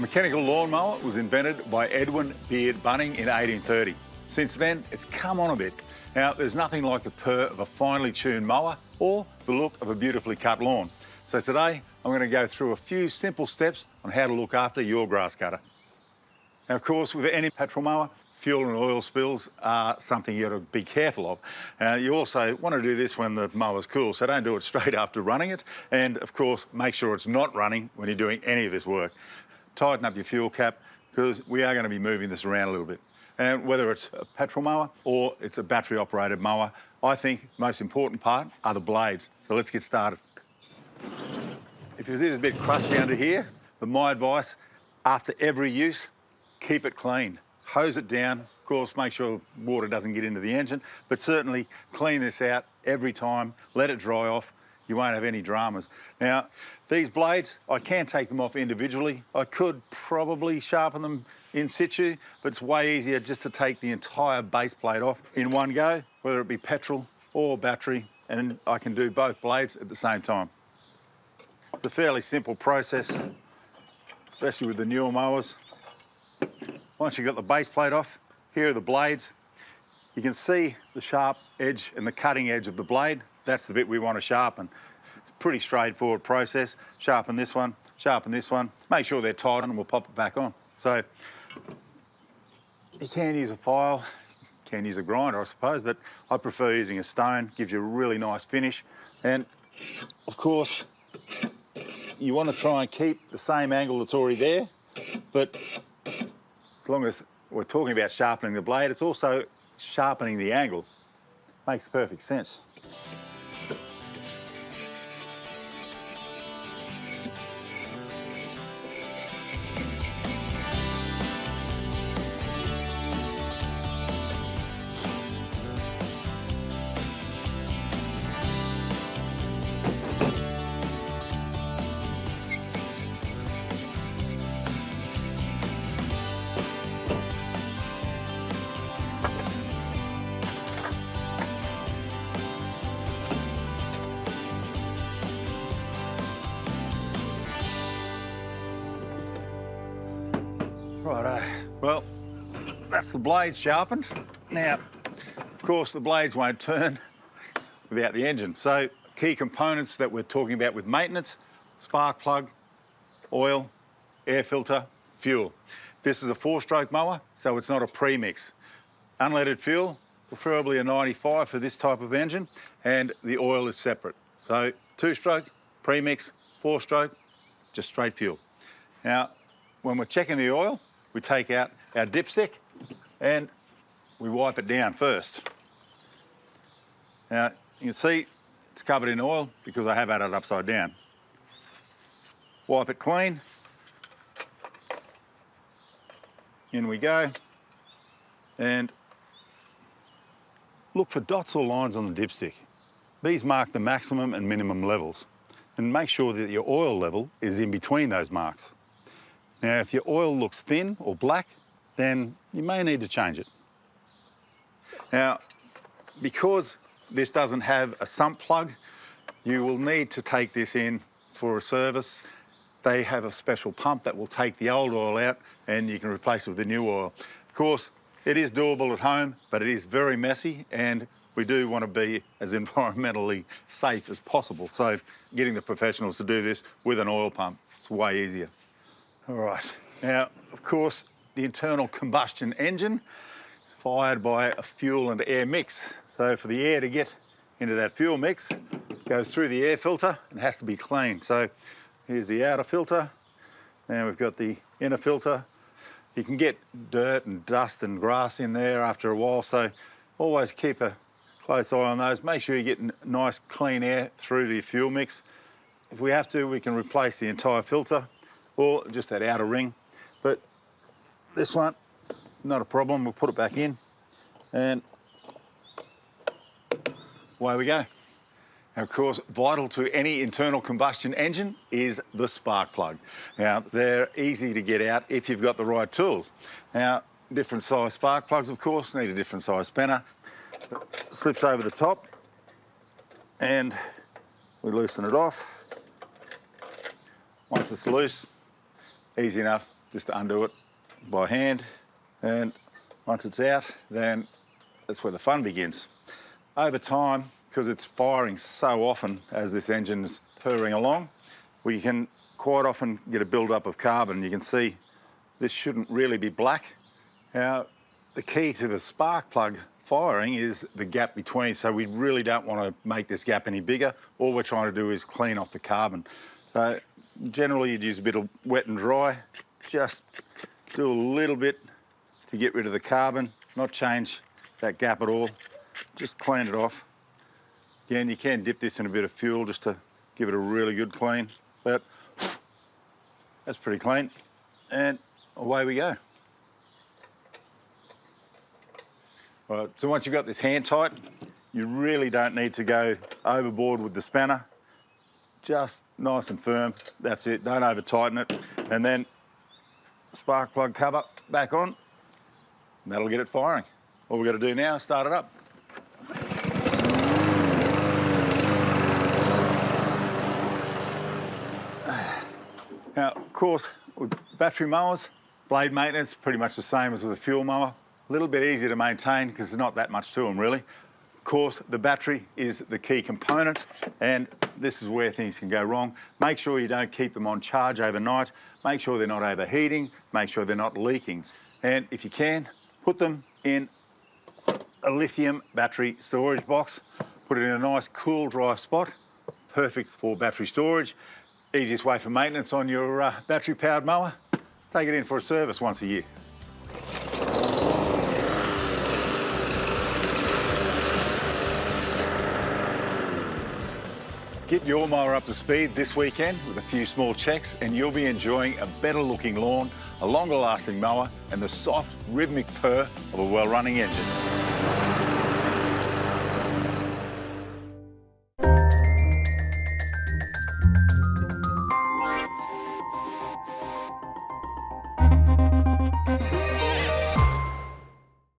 The mechanical lawnmower was invented by Edwin Beard Bunning in 1830. Since then, it's come on a bit. Now, there's nothing like the purr of a finely tuned mower or the look of a beautifully cut lawn. So today, I'm going to go through a few simple steps on how to look after your grass cutter. Now, of course, with any petrol mower, fuel and oil spills are something you've got to be careful of. You also want to do this when the mower's cool, so don't do it straight after running it. And, of course, make sure it's not running when you're doing any of this work. Tighten up your fuel cap, because we are going to be moving this around a little bit. And whether it's a petrol mower or it's a battery-operated mower, I think the most important part are the blades. So let's get started. If it is a bit crusty under here, but my advice, after every use, keep it clean. Hose it down. Of course, make sure water doesn't get into the engine, but certainly clean this out every time. Let it dry off. You won't have any dramas. Now, these blades, I can take them off individually. I could probably sharpen them in situ, but it's way easier just to take the entire base plate off in one go, whether it be petrol or battery, and I can do both blades at the same time. It's a fairly simple process, especially with the newer mowers. Once you've got the base plate off, here are the blades. You can see the sharp edge and the cutting edge of the blade. That's the bit we want to sharpen. It's a pretty straightforward process. Sharpen this one, make sure they're tight and we'll pop it back on. So you can use a file, you can use a grinder I suppose, but I prefer using a stone, gives you a really nice finish. And of course, you want to try and keep the same angle that's already there, but as long as we're talking about sharpening the blade, it's also sharpening the angle. Makes perfect sense. Righto, well, that's the blade sharpened. Now, of course, the blades won't turn without the engine. So key components that we're talking about with maintenance: spark plug, oil, air filter, fuel. This is a 4-stroke mower, so it's not a premix. Unleaded fuel, preferably a 95 for this type of engine, and the oil is separate. So 2-stroke, premix, 4-stroke, just straight fuel. Now, when we're checking the oil, we take out our dipstick and we wipe it down first. Now, you can see it's covered in oil because I have had it upside down. Wipe it clean. In we go. And look for dots or lines on the dipstick. These mark the maximum and minimum levels. And make sure that your oil level is in between those marks. Now, if your oil looks thin or black, then you may need to change it. Now, because this doesn't have a sump plug, you will need to take this in for a service. They have a special pump that will take the old oil out and you can replace it with the new oil. Of course, it is doable at home, but it is very messy and we do want to be as environmentally safe as possible. So getting the professionals to do this with an oil pump, it's way easier. All right, now, of course, the internal combustion engine is fired by a fuel and air mix. So for the air to get into that fuel mix, it goes through the air filter and has to be cleaned. So here's the outer filter. Now we've got the inner filter. You can get dirt and dust and grass in there after a while, so always keep a close eye on those. Make sure you get nice clean air through the fuel mix. If we have to, we can replace the entire filter or just that outer ring. But this one, not a problem. We'll put it back in and away we go. And of course, vital to any internal combustion engine is the spark plug. Now, they're easy to get out if you've got the right tools. Now, different size spark plugs, of course, need a different size spanner. It slips over the top and we loosen it off. Once it's loose, easy enough, just to undo it by hand. And once it's out, then that's where the fun begins. Over time, because it's firing so often as this engine's purring along, we can quite often get a build-up of carbon. You can see this shouldn't really be black. Now, the key to the spark plug firing is the gap between, so we really don't want to make this gap any bigger. All we're trying to do is clean off the carbon. Generally, you'd use a bit of wet and dry, just do a little bit to get rid of the carbon, not change that gap at all, just clean it off. Again, you can dip this in a bit of fuel just to give it a really good clean, but that's pretty clean, and away we go. All right, so once you've got this hand tight, you really don't need to go overboard with the spanner. Just nice and firm, that's it, don't over tighten it. And then spark plug cover back on, and that'll get it firing. All we've got to do now is start it up. Now, of course, with battery mowers, blade maintenance, pretty much the same as with a fuel mower. A little bit easier to maintain because there's not that much to them, really. Of course, the battery is the key component, and this is where things can go wrong. Make sure you don't keep them on charge overnight. Make sure they're not overheating. Make sure they're not leaking. And if you can, put them in a lithium battery storage box. Put it in a nice, cool, dry spot. Perfect for battery storage. Easiest way for maintenance on your battery-powered mower, take it in for a service once a year. Get your mower up to speed this weekend with a few small checks and you'll be enjoying a better looking lawn, a longer lasting mower and the soft rhythmic purr of a well running engine.